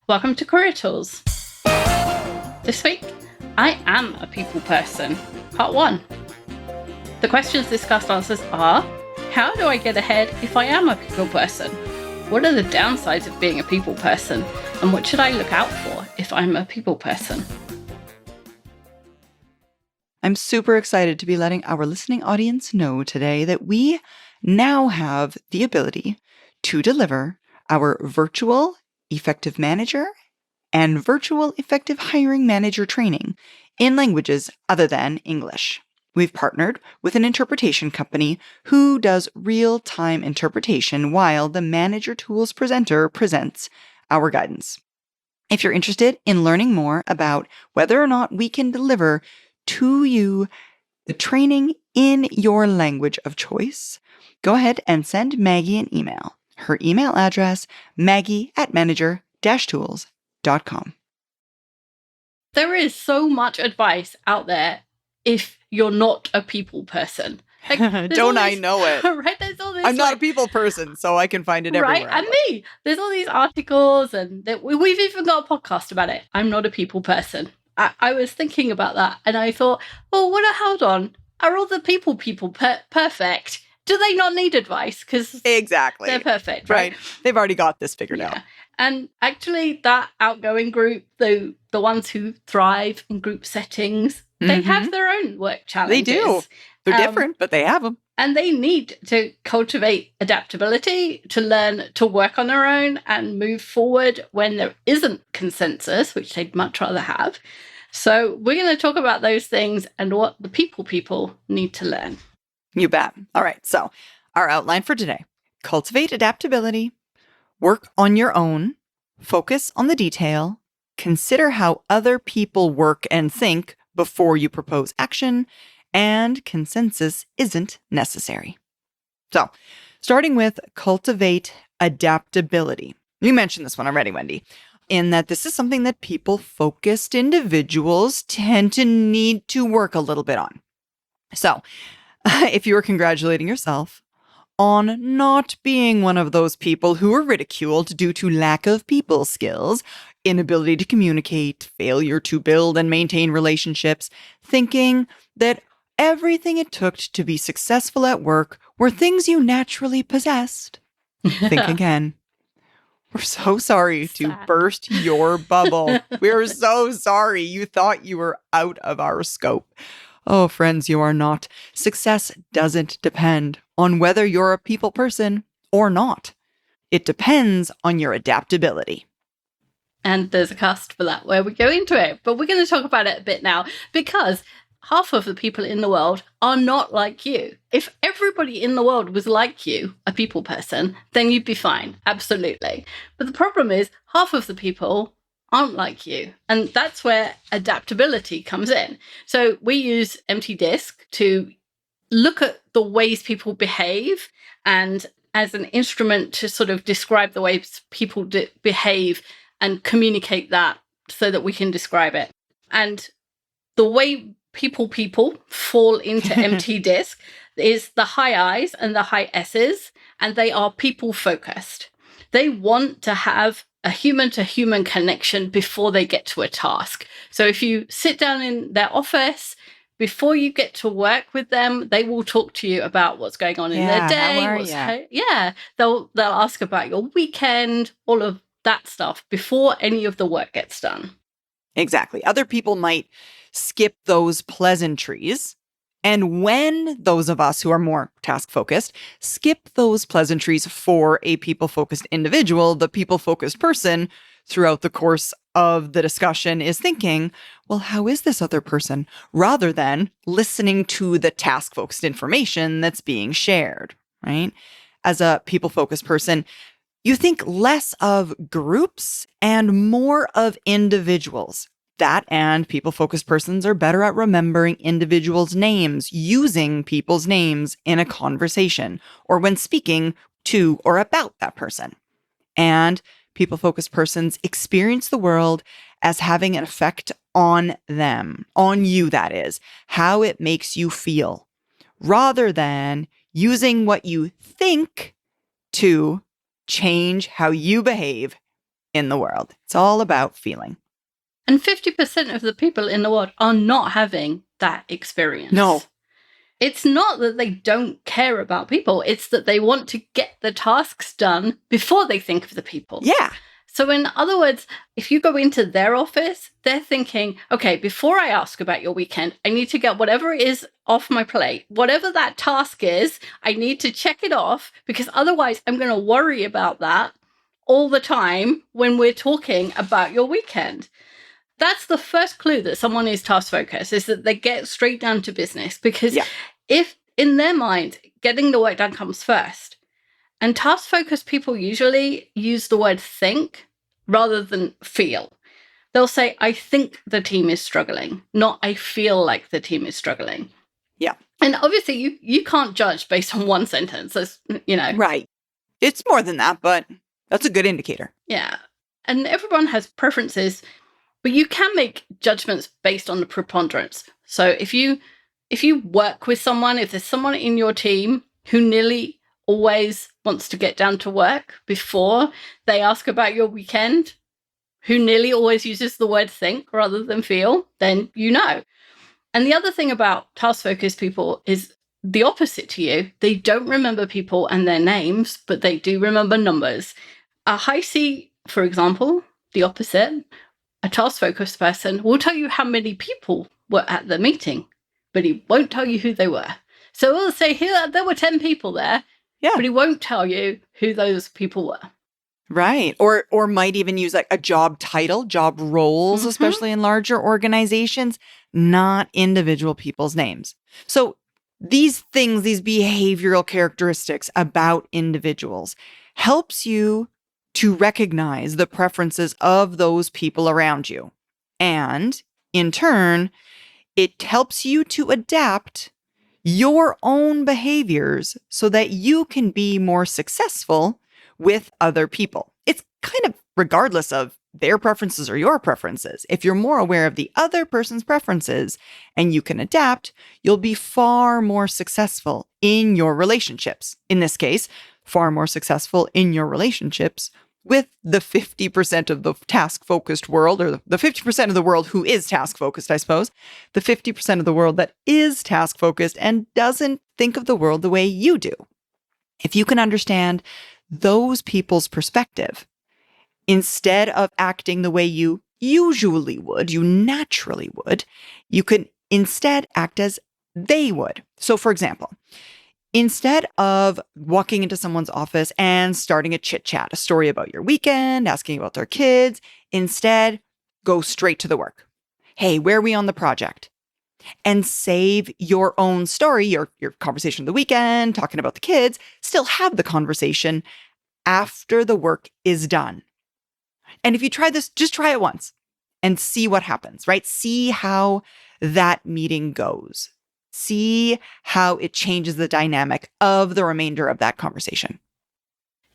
Welcome to Career Tools. This week, I am a people person, part 1. The questions discussed answers are, how do I get ahead if I am a people person? What are the downsides of being a people person? And what should I look out for if I'm a people person? I'm super excited to be letting our listening audience know today that we now have the ability to deliver our virtual effective manager and virtual effective hiring manager training in languages other than English. We've partnered with an interpretation company who does real-time interpretation while the Manager Tools presenter presents our guidance. If you're interested in learning more about whether or not we can deliver to you the training in your language of choice, go ahead and send Maggie an email. Her email address, maggie@manager-tools.com. There is so much advice out there if you're not a people person. Don't I know it? Right? There's all this, I'm not a people person, so I can find it everywhere. Right? And me. There's all these articles, and we've even got a podcast about it. I'm not a people person. I was thinking about that, and I thought, well, hold on. Are all the people perfect? Do they not need advice? Because exactly, they're perfect, right? They've already got this figured out. And actually, that outgoing group, the ones who thrive in group settings, they have their own work challenges. They do. They're different, but they have them. And they need to cultivate adaptability, to learn to work on their own and move forward when there isn't consensus, which they'd much rather have. So we're going to talk about those things and what the people need to learn. You bet. All right. So our outline for today: cultivate adaptability, work on your own, focus on the detail, consider how other people work and think before you propose action, and consensus isn't necessary. So, starting with cultivate adaptability. You mentioned this one already, Wendy, in that this is something that people-focused individuals tend to need to work a little bit on. So, if you were congratulating yourself on not being one of those people who are ridiculed due to lack of people skills, inability to communicate, failure to build and maintain relationships, thinking that everything it took to be successful at work were things you naturally possessed, think again. We're so sorry to burst your bubble. We're so sorry you thought you were out of our scope. Oh, friends, you are not. Success doesn't depend on whether you're a people person or not. It depends on your adaptability. And there's a cast for that where we go into it. But we're going to talk about it a bit now because half of the people in the world are not like you. If everybody in the world was like you, a people person, then you'd be fine. Absolutely. But the problem is half of the people aren't like you. And that's where adaptability comes in. So we use Empty Disk to look at the ways people behave and as an instrument to sort of describe the ways people behave and communicate that so that we can describe it. And the way people fall into Empty Disk is the high I's and the high S's, and they are people focused. They want to have a human-to-human connection before they get to a task. So if you sit down in their office, before you get to work with them, they will talk to you about what's going on in their day. They'll ask about your weekend, all of that stuff before any of the work gets done. Exactly. Other people might skip those pleasantries. And when those of us who are more task-focused skip those pleasantries for a people-focused individual, the people-focused person throughout the course of the discussion is thinking, well, how is this other person? Rather than listening to the task-focused information that's being shared, right? As a people-focused person, you think less of groups and more of individuals. That and people-focused persons are better at remembering individuals' names, using people's names in a conversation, or when speaking to or about that person. And people-focused persons experience the world as having an effect on them, on you, that is, how it makes you feel, rather than using what you think to change how you behave in the world. It's all about feeling. And 50% of the people in the world are not having that experience. No. It's not that they don't care about people. It's that they want to get the tasks done before they think of the people. Yeah. So in other words, if you go into their office, they're thinking, okay, before I ask about your weekend, I need to get whatever it is off my plate. Whatever that task is, I need to check it off because otherwise I'm going to worry about that all the time when we're talking about your weekend. That's the first clue that someone is task focused, is that they get straight down to business. Because if in their mind, getting the work done comes first, and task focused people usually use the word think rather than feel. They'll say, I think the team is struggling, not I feel like the team is struggling. Yeah. And obviously you can't judge based on one sentence, as you know. Right. It's more than that, but that's a good indicator. Yeah. And everyone has preferences. But you can make judgments based on the preponderance. So if you work with someone, if there's someone in your team who nearly always wants to get down to work before they ask about your weekend, who nearly always uses the word think rather than feel, then you know. And the other thing about task-focused people is the opposite to you. They don't remember people and their names, but they do remember numbers. A high C, for example, the opposite, a task-focused person will tell you how many people were at the meeting, but he won't tell you who they were. So we'll say here there were 10 people there, but he won't tell you who those people were. Right. Or might even use like a job title, job roles, especially in larger organizations, not individual people's names. So these things, these behavioral characteristics about individuals helps you to recognize the preferences of those people around you. And in turn, it helps you to adapt your own behaviors so that you can be more successful with other people. It's kind of regardless of their preferences or your preferences. If you're more aware of the other person's preferences and you can adapt, you'll be far more successful in your relationships. In this case, far more successful in your relationships with the 50% of the task-focused world, or the 50% of the world who is task-focused, I suppose, the 50% of the world that is task-focused and doesn't think of the world the way you do. If you can understand those people's perspective, instead of acting the way you usually would, you naturally would, you can instead act as they would. So for example, instead of walking into someone's office and starting a chit chat, a story about your weekend, asking about their kids, instead go straight to the work. Hey, where are we on the project? And save your own story, your conversation of the weekend, talking about the kids, still have the conversation after the work is done. And if you try this, just try it once and see what happens, right? See how that meeting goes. See how it changes the dynamic of the remainder of that conversation.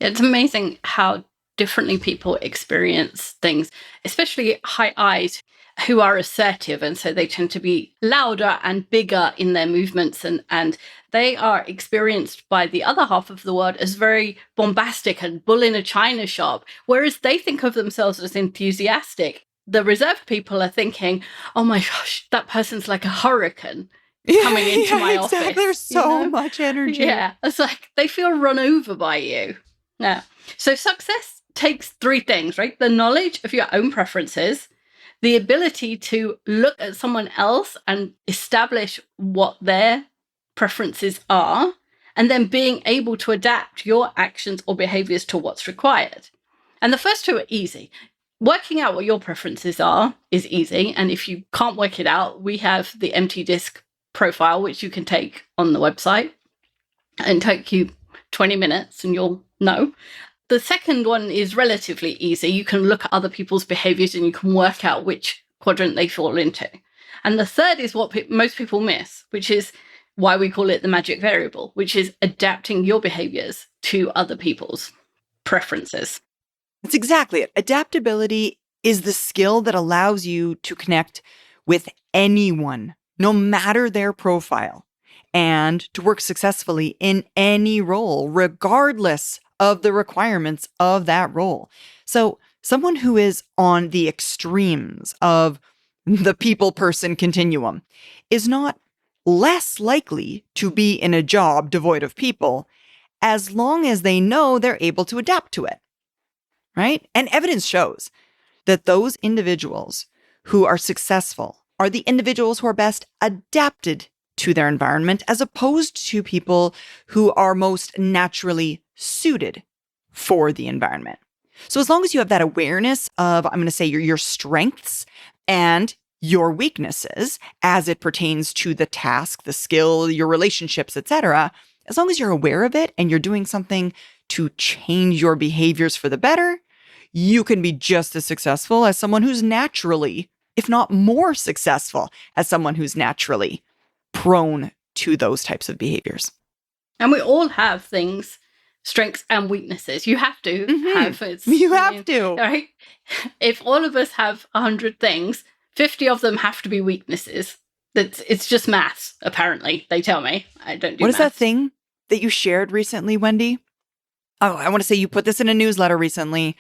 It's amazing how differently people experience things, especially high I's who are assertive. And so they tend to be louder and bigger in their movements. And they are experienced by the other half of the world as very bombastic and bull in a china shop, whereas they think of themselves as enthusiastic. The reserved people are thinking, oh my gosh, that person's like a hurricane coming into my office. Exactly. There's so much energy. Yeah. It's like they feel run over by you. Yeah. So success takes three things, right? The knowledge of your own preferences, the ability to look at someone else and establish what their preferences are, and then being able to adapt your actions or behaviors to what's required. And the first two are easy. Working out what your preferences are is easy. And if you can't work it out, we have the empty disk profile, which you can take on the website and take you 20 minutes and you'll know. The second one is relatively easy. You can look at other people's behaviors and you can work out which quadrant they fall into. And the third is what most people miss, which is why we call it the magic variable, which is adapting your behaviors to other people's preferences. That's exactly it. Adaptability is the skill that allows you to connect with anyone, no matter their profile, and to work successfully in any role, regardless of the requirements of that role. So Someone who is on the extremes of the people person continuum is not less likely to be in a job devoid of people as long as they know they're able to adapt to it, right? And evidence shows that those individuals who are successful are the individuals who are best adapted to their environment as opposed to people who are most naturally suited for the environment. So as long as you have that awareness of, I'm going to say, your strengths and your weaknesses as it pertains to the task, the skill, your relationships, etc., as long as you're aware of it and you're doing something to change your behaviors for the better, you can be just as successful as someone who's naturally, if not more successful, as someone who's naturally prone to those types of behaviors. And we all have things, strengths and weaknesses. You have to have it. You have to. Right? If all of us have 100 things, 50 of them have to be weaknesses. It's just maths, apparently, they tell me. I don't do What maths. is that thing that you shared recently, Wendy? Oh, I want to say you put this in a newsletter recently.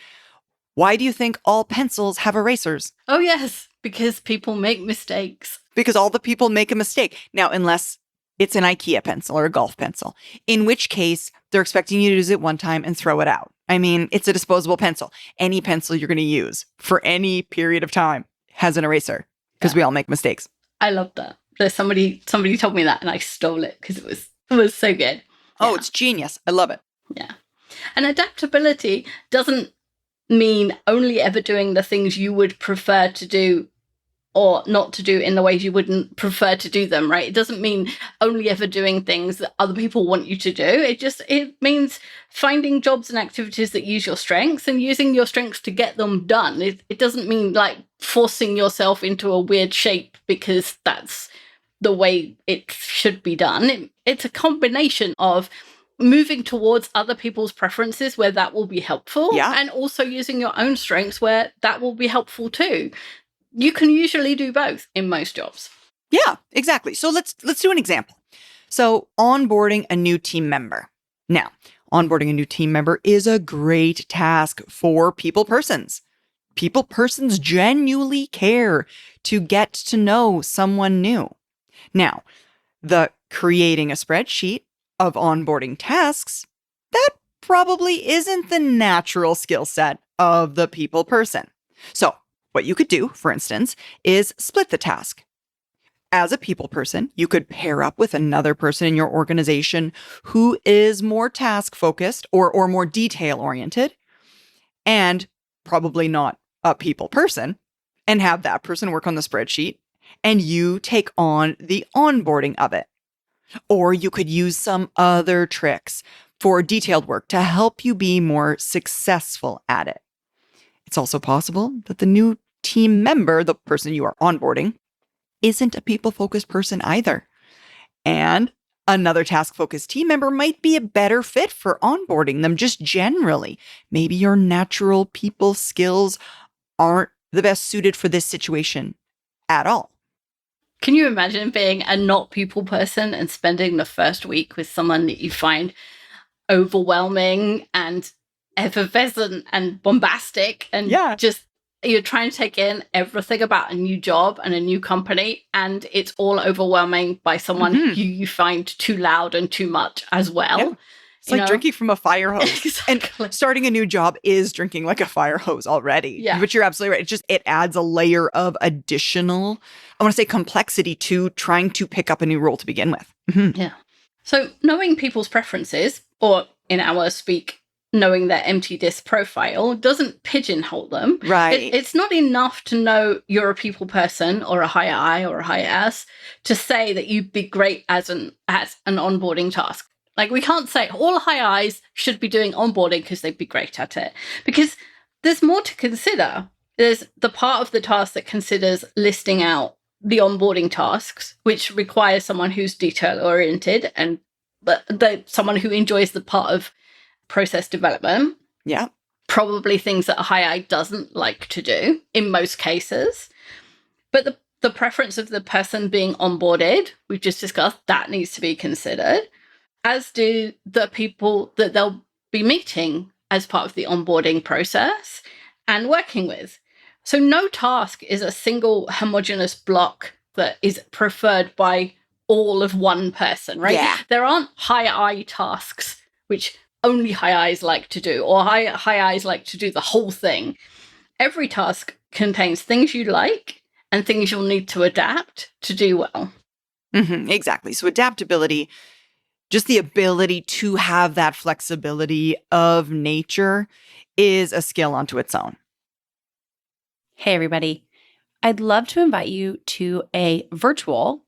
Why do you think all pencils have erasers? Oh, yes, because people make mistakes. Because all the people make a mistake. Now, unless it's an IKEA pencil or a golf pencil, in which case they're expecting you to use it one time and throw it out. I mean, it's a disposable pencil. Any pencil you're going to use for any period of time has an eraser because we all make mistakes. I love that. There's somebody told me that and I stole it because it was so good. Oh, it's genius. I love it. Yeah. And adaptability doesn't mean only ever doing the things you would prefer to do or not to do in the ways you wouldn't prefer to do them, right? It doesn't mean only ever doing things that other people want you to do. It means finding jobs and activities that use your strengths and using your strengths to get them done. It doesn't mean like forcing yourself into a weird shape because that's the way it should be done. It's a combination of moving towards other people's preferences where that will be helpful, and also using your own strengths where that will be helpful too. You can usually do both in most jobs. Yeah, exactly. So let's do an example. So onboarding a new team member. Now, onboarding a new team member is a great task for people persons. People persons genuinely care to get to know someone new. Now, the creating a spreadsheet of onboarding tasks, that probably isn't the natural skill set of the people person. So what you could do, for instance, is split the task. As a people person, you could pair up with another person in your organization who is more task focused or more detail oriented and probably not a people person, and have that person work on the spreadsheet and you take on the onboarding of it. Or you could use some other tricks for detailed work to help you be more successful at it. It's also possible that the new team member, the person you are onboarding, isn't a people-focused person either. And another task-focused team member might be a better fit for onboarding them just generally. Maybe your natural people skills aren't the best suited for this situation at all. Can you imagine being a not people person and spending the first week with someone that you find overwhelming and effervescent and bombastic and just you're trying to take in everything about a new job and a new company and it's all overwhelming by someone who you find too loud and too much as well. Yeah. It's like drinking from a fire hose. Exactly. And starting a new job is drinking like a fire hose already. Yeah. But you're absolutely right. It adds a layer of additional, I want to say, complexity to trying to pick up a new role to begin with. Yeah. So knowing people's preferences, or in our speak, knowing their empty disk profile, doesn't pigeonhole them. Right. It's not enough to know you're a people person or a high I or a high S to say that you'd be great as an onboarding task. Like, we can't say all high Is should be doing onboarding because they'd be great at it. Because there's more to consider. There's the part of the task that considers listing out the onboarding tasks, which requires someone who's detail-oriented and someone who enjoys the part of process development. Yeah. Probably things that a high I doesn't like to do in most cases. But the preference of the person being onboarded, we've just discussed, that needs to be considered. As do the people that they'll be meeting as part of the onboarding process. and working with. So no task is a single homogeneous block that is preferred by all of one person, right? Yeah. There aren't high I tasks, which only high I's like to do, or high I's like to do the whole thing. Every task contains things you like and things you'll need to adapt to do well. Exactly. So adaptability, just the ability to have that flexibility of nature, is a skill unto its own. Hey, everybody. I'd love to invite you to a virtual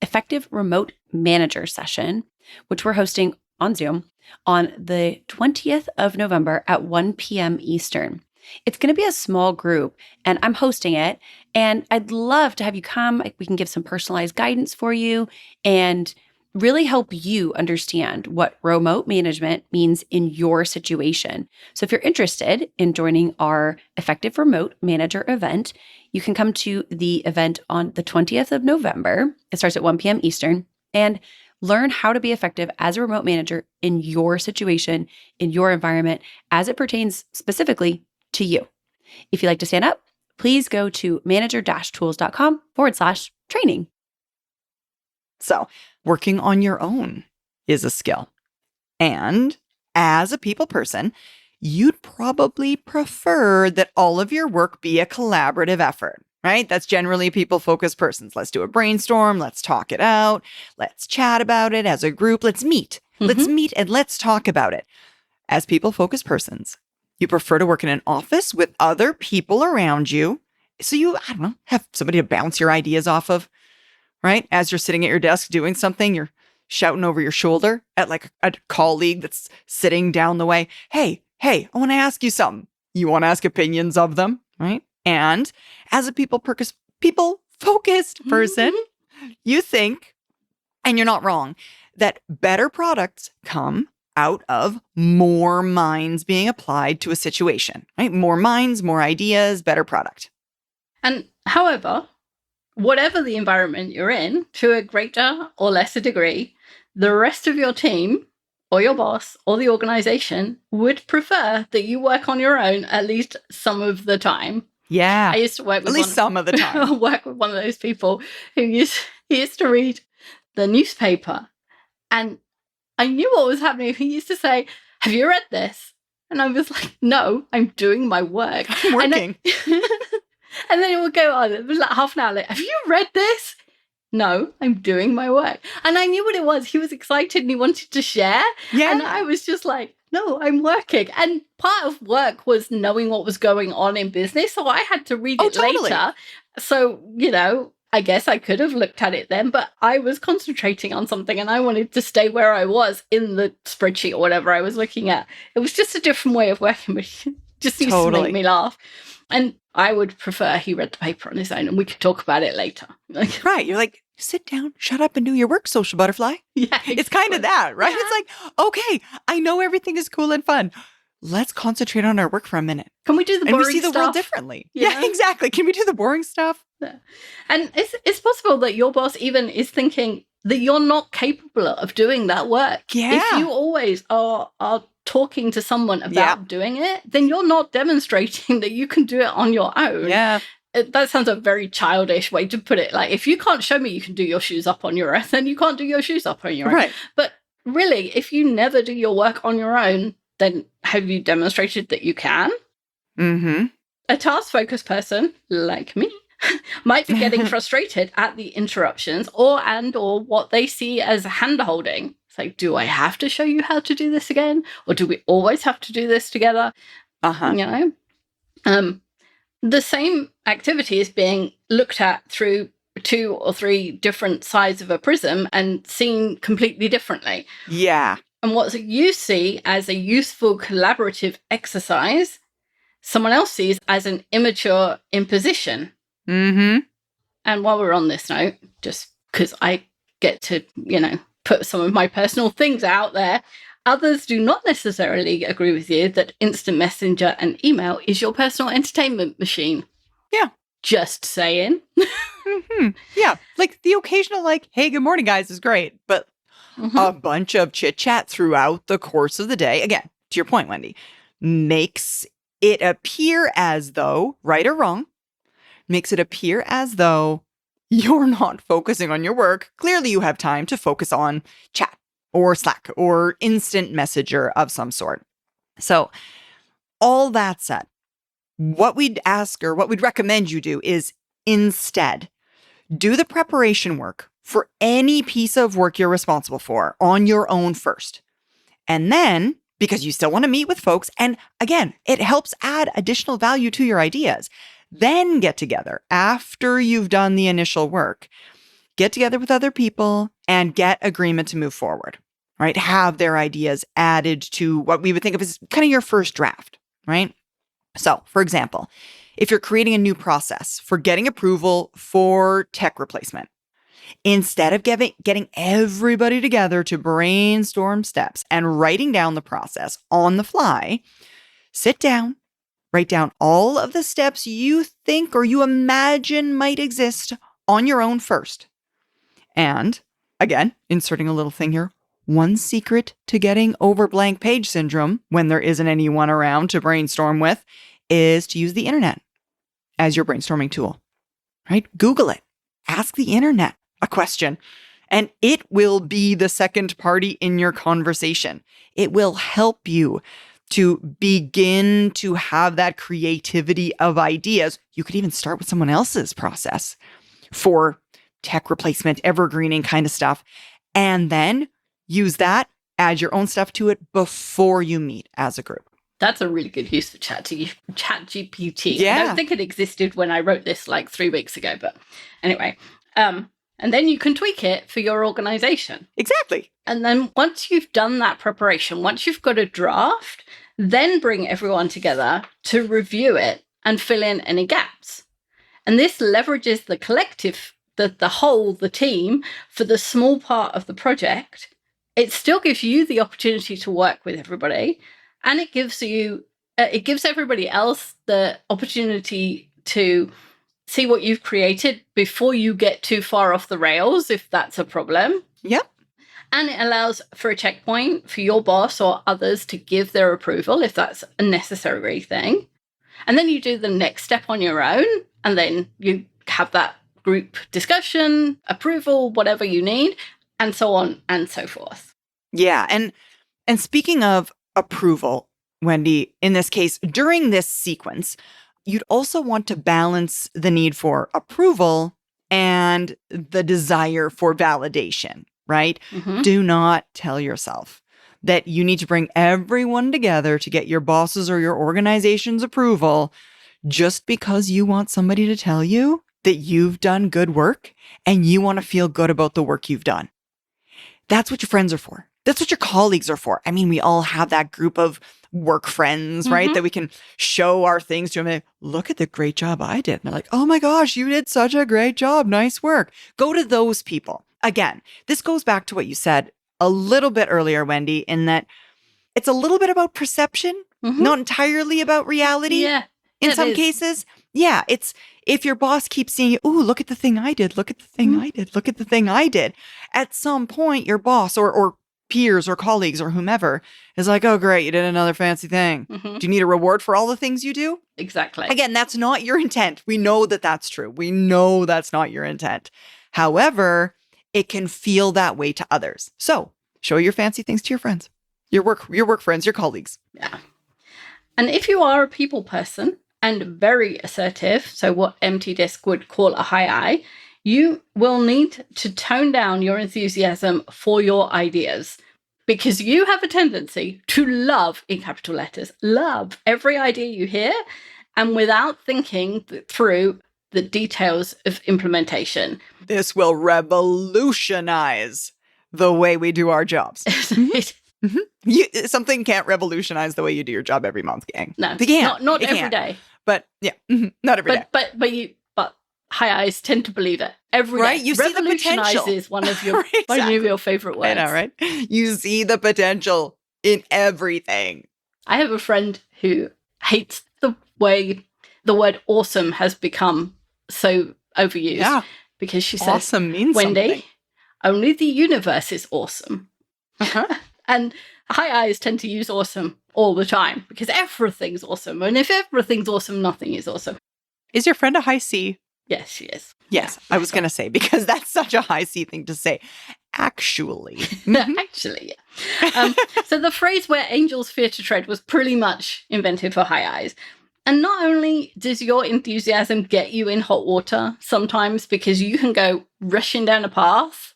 effective remote manager session, which we're hosting on Zoom on the 20th of November at 1 p.m. Eastern. It's going to be a small group, and I'm hosting it. And I'd love to have you come. We can give some personalized guidance for you and really help you understand what remote management means in your situation. So if you're interested in joining our Effective Remote Manager event, you can come to the event on the 20th of November. It starts at 1 p.m. Eastern, and learn how to be effective as a remote manager in your situation, in your environment, as it pertains specifically to you. If you'd like to stand up, please go to manager-tools.com/training. So working on your own is a skill. And as a people person, you'd probably prefer that all of your work be a collaborative effort, right? That's generally people-focused persons. Let's do a brainstorm. Let's talk it out. Let's chat about it as a group. Let's meet. Let's meet and let's talk about it. As people-focused persons, you prefer to work in an office with other people around you. So you, have somebody to bounce your ideas off of, right? As you're sitting at your desk doing something, you're shouting over your shoulder at like a colleague that's sitting down the way. Hey, I want to ask you something. You want to ask opinions of them, right? And as a people-focused person, you think, and you're not wrong, that better products come out of more minds being applied to a situation, right? More minds, more ideas, better product. And however, whatever the environment you're in, to a greater or lesser degree, the rest of your team or your boss or the organization would prefer that you work on your own at least some of the time. Yeah. I used to work with at least some of the time. work with one of those people who used to read the newspaper, and I knew what was happening. He used to say, "Have you read this?" And I was like, "No, I'm doing my work. I'm working." And then it would go on. It was like half an hour later. "Have you read this?" "No, I'm doing my work." And I knew what it was. He was excited and he wanted to share. Yeah. And I was just like, "No, I'm working." And part of work was knowing what was going on in business. So I had to read it later. So, I guess I could have looked at it then, but I was concentrating on something and I wanted to stay where I was in the spreadsheet or whatever I was looking at. It was just a different way of working, but it just used to make me laugh. And I would prefer he read the paper on his own and we could talk about it later. Right. You're like, sit down, shut up and do your work, social butterfly. Yeah. Exactly. It's kind of that, right? Yeah. It's like, okay, I know everything is cool and fun. Let's concentrate on our work for a minute. Can we do the boring stuff? And we see the world differently. You know? Yeah, exactly. Can we do the boring stuff? Yeah. And it's possible that your boss even is thinking that you're not capable of doing that work. Yeah. If you always are talking to someone about doing it, then you're not demonstrating that you can do it on your own. Yeah. That sounds a very childish way to put it. Like, if you can't show me you can do your shoes up on your own, then you can't do your shoes up on your own. Right. But really, if you never do your work on your own, then have you demonstrated that you can? Mm-hmm. A task-focused person, like me, might be getting frustrated at the interruptions or what they see as hand-holding. It's like, do I have to show you how to do this again? Or do we always have to do this together? Uh-huh. The same activity is being looked at through 2 or 3 different sides of a prism and seen completely differently. Yeah. And what you see as a useful collaborative exercise, someone else sees as an immature imposition. Mm-hmm. And while we're on this note, just because I get to, put some of my personal things out there, others do not necessarily agree with you that instant messenger and email is your personal entertainment machine. Yeah. Just saying. Mm-hmm. Yeah. Like the occasional, hey, good morning, guys, is great. But a bunch of chit chat throughout the course of the day, again, to your point, Wendy, makes it appear as though, right or wrong, makes it appear as though you're not focusing on your work. Clearly, you have time to focus on chat or Slack or instant messenger of some sort. So all that said, what we'd ask or what we'd recommend you do is instead do the preparation work for any piece of work you're responsible for on your own first. And then, because you still want to meet with folks, and again, it helps add additional value to your ideas, then get together after you've done the initial work. Get together with other people and get agreement to move forward, right? Have their ideas added to what we would think of as kind of your first draft, right? So, for example, if you're creating a new process for getting approval for tech replacement, instead of getting everybody together to brainstorm steps and writing down the process on the fly, sit down, write down all of the steps you think or you imagine might exist on your own first. And again, inserting a little thing here, one secret to getting over blank page syndrome when there isn't anyone around to brainstorm with is to use the internet as your brainstorming tool, right? Google it. Ask the internet a question, and it will be the second party in your conversation. It will help you to begin to have that creativity of ideas. You could even start with someone else's process for tech replacement, evergreening kind of stuff, and then use that, add your own stuff to it before you meet as a group. That's a really good use for ChatGPT. Yeah. I don't think it existed when I wrote this like 3 weeks ago, but anyway. And then you can tweak it for your organization. Exactly. And then once you've done that preparation, once you've got a draft, then bring everyone together to review it and fill in any gaps. And this leverages the collective, the team for the small part of the project. It still gives you the opportunity to work with everybody, and it gives everybody else the opportunity to see what you've created before you get too far off the rails, if that's a problem. Yep. And it allows for a checkpoint for your boss or others to give their approval if that's a necessary thing. And then you do the next step on your own, and then you have that group discussion, approval, whatever you need, and so on and so forth. Yeah. And speaking of approval, Wendy, in this case, during this sequence, you'd also want to balance the need for approval and the desire for validation, right? Mm-hmm. Do not tell yourself that you need to bring everyone together to get your boss's or your organization's approval just because you want somebody to tell you that you've done good work and you want to feel good about the work you've done. That's what your friends are for. That's what your colleagues are for. I mean, we all have that group of work friends, right? That we can show our things to them. And look at the great job I did. And they're like, oh my gosh, you did such a great job. Nice work. Go to those people. Again, this goes back to what you said a little bit earlier, Wendy, in that it's a little bit about perception, not entirely about reality. Yeah. In some cases. Yeah. It's if your boss keeps seeing, ooh, look at the thing I did. Look at the thing I did. Look at the thing I did. At some point, your boss or peers or colleagues or whomever is like, oh, great, you did another fancy thing. Do you need a reward for all the things you do? Exactly. Again, that's not your intent. We know that that's true. We know that's not your intent. However, it can feel that way to others. So show your fancy things to your friends, your work friends, your colleagues. Yeah. And if you are a people person and very assertive, so what Empty Desk would call a high I, you will need to tone down your enthusiasm for your ideas, because you have a tendency to love, in capital letters, love every idea you hear, and without thinking through the details of implementation. This will revolutionize the way we do our jobs. Something can't revolutionize the way you do your job every month, gang. No, they can't. Not They every can't. day. But yeah, not every day. But high eyes tend to believe it every Right? day. You see the potential. Revolutionize is one of your Right, one exactly. of your favorite words. I know, right? You see the potential in everything. I have a friend who hates the way the word awesome has become so overused. Yeah. Because she says, Awesome means Wendy, something. only the universe is awesome. Uh-huh. And high eyes tend to use awesome all the time because everything's awesome. And if everything's awesome, nothing is awesome. Is your friend a high C? Yes, she is. Yes, I was going to say, because that's such a high C thing to say. Actually. Actually, yeah. So the phrase "where angels fear to tread" was pretty much invented for high eyes. And not only does your enthusiasm get you in hot water sometimes because you can go rushing down a path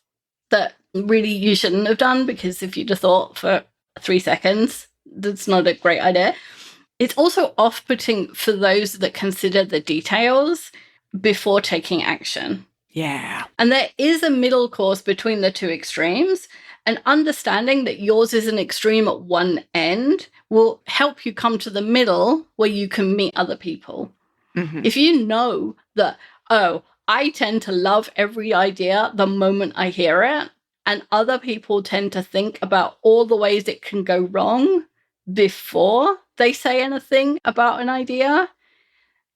that really you shouldn't have done, because if you'd have thought for 3 seconds, that's not a great idea. It's also off-putting for those that consider the details before taking action. Yeah. And there is a middle course between the two extremes, and understanding that yours is an extreme at one end will help you come to the middle where you can meet other people. Mm-hmm. If you know that, oh, I tend to love every idea the moment I hear it, and other people tend to think about all the ways it can go wrong before they say anything about an idea.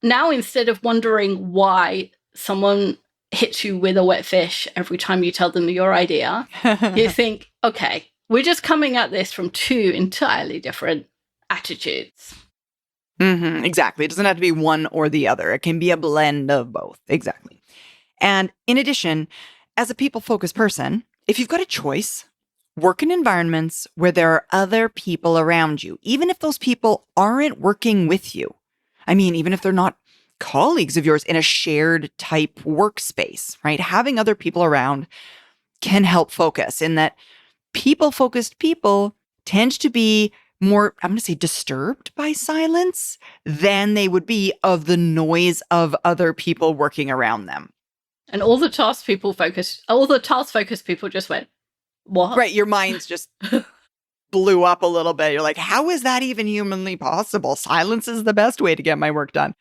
Now, instead of wondering why someone hits you with a wet fish every time you tell them your idea, you think, okay, we're just coming at this from two entirely different attitudes. Mm-hmm, exactly. It doesn't have to be one or the other. It can be a blend of both. Exactly. And in addition, as a people-focused person, if you've got a choice, work in environments where there are other people around you, even if those people aren't working with you. I mean, even if they're not colleagues of yours in a shared type workspace, right? Having other people around can help focus, in that people-focused people tend to be more, I'm going to say, disturbed by silence than they would be of the noise of other people working around them. And all the task-focused people just went, what? Right. Your mind's just blew up a little bit. You're like, how is that even humanly possible? Silence is the best way to get my work done.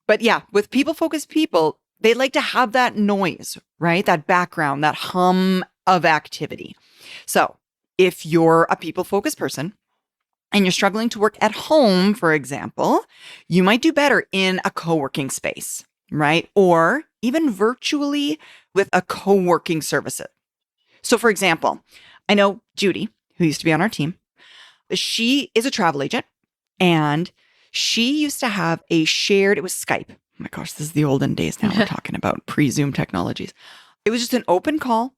But yeah, with people-focused people, they like to have that noise, right? That background, that hum of activity. So if you're a people-focused person and you're struggling to work at home, for example, you might do better in a co-working space, right? Or even virtually with a co-working service. So for example, I know Judy, who used to be on our team, she is a travel agent, and she used to have a shared, it was Skype. Oh my gosh, this is the olden days now. We're talking about pre-Zoom technologies. It was just an open call,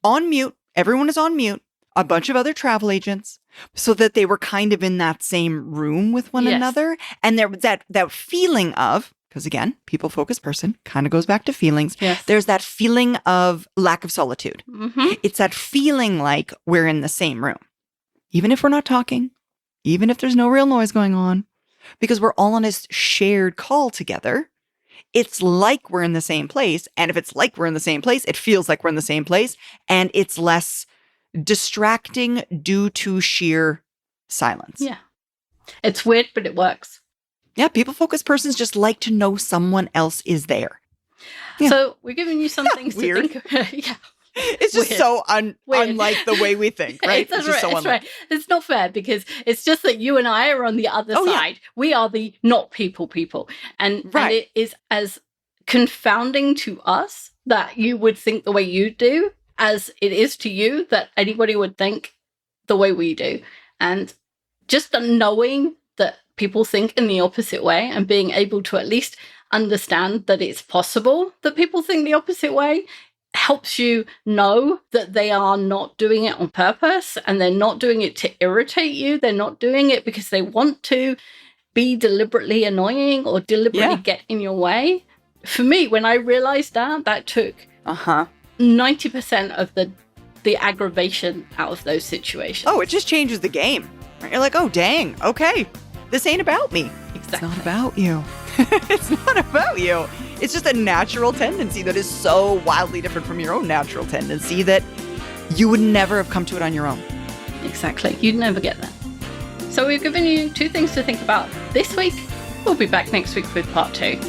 on mute. Everyone is on mute, a bunch of other travel agents, so that they were kind of in that same room with one another. And there was that feeling of, because again, people-focused person kind of goes back to feelings. Yes. There's that feeling of lack of solitude. Mm-hmm. It's that feeling like we're in the same room, even if we're not talking, even if there's no real noise going on, because we're all on this shared call together. It's like we're in the same place. And if it's like we're in the same place, it feels like we're in the same place. And it's less distracting due to sheer silence. Yeah. It's weird, but it works. Yeah, people-focused persons just like to know someone else is there. Yeah. So we're giving you some things Weird. to think about. Yeah. It's just Weird. so Weird. unlike the way we think, right? That's just right. so That's right. It's not fair because it's just that you and I are on the other Oh, yeah. side. We are the not people. And it is as confounding to us that you would think the way you do as it is to you that anybody would think the way we do. And just knowing that people think in the opposite way and being able to at least understand that it's possible that people think the opposite way helps you know that they are not doing it on purpose, and they're not doing it to irritate you. They're not doing it because they want to be deliberately annoying or deliberately get in your way. For me, when I realized that took 90% of the aggravation out of those situations. Oh, it just changes the game. Right? You're like, oh, dang, okay, this ain't about me. Exactly. It's not about you. It's not about you. It's just a natural tendency that is so wildly different from your own natural tendency that you would never have come to it on your own. Exactly. You'd never get that. So we've given you 2 things to think about this week. We'll be back next week with part 2.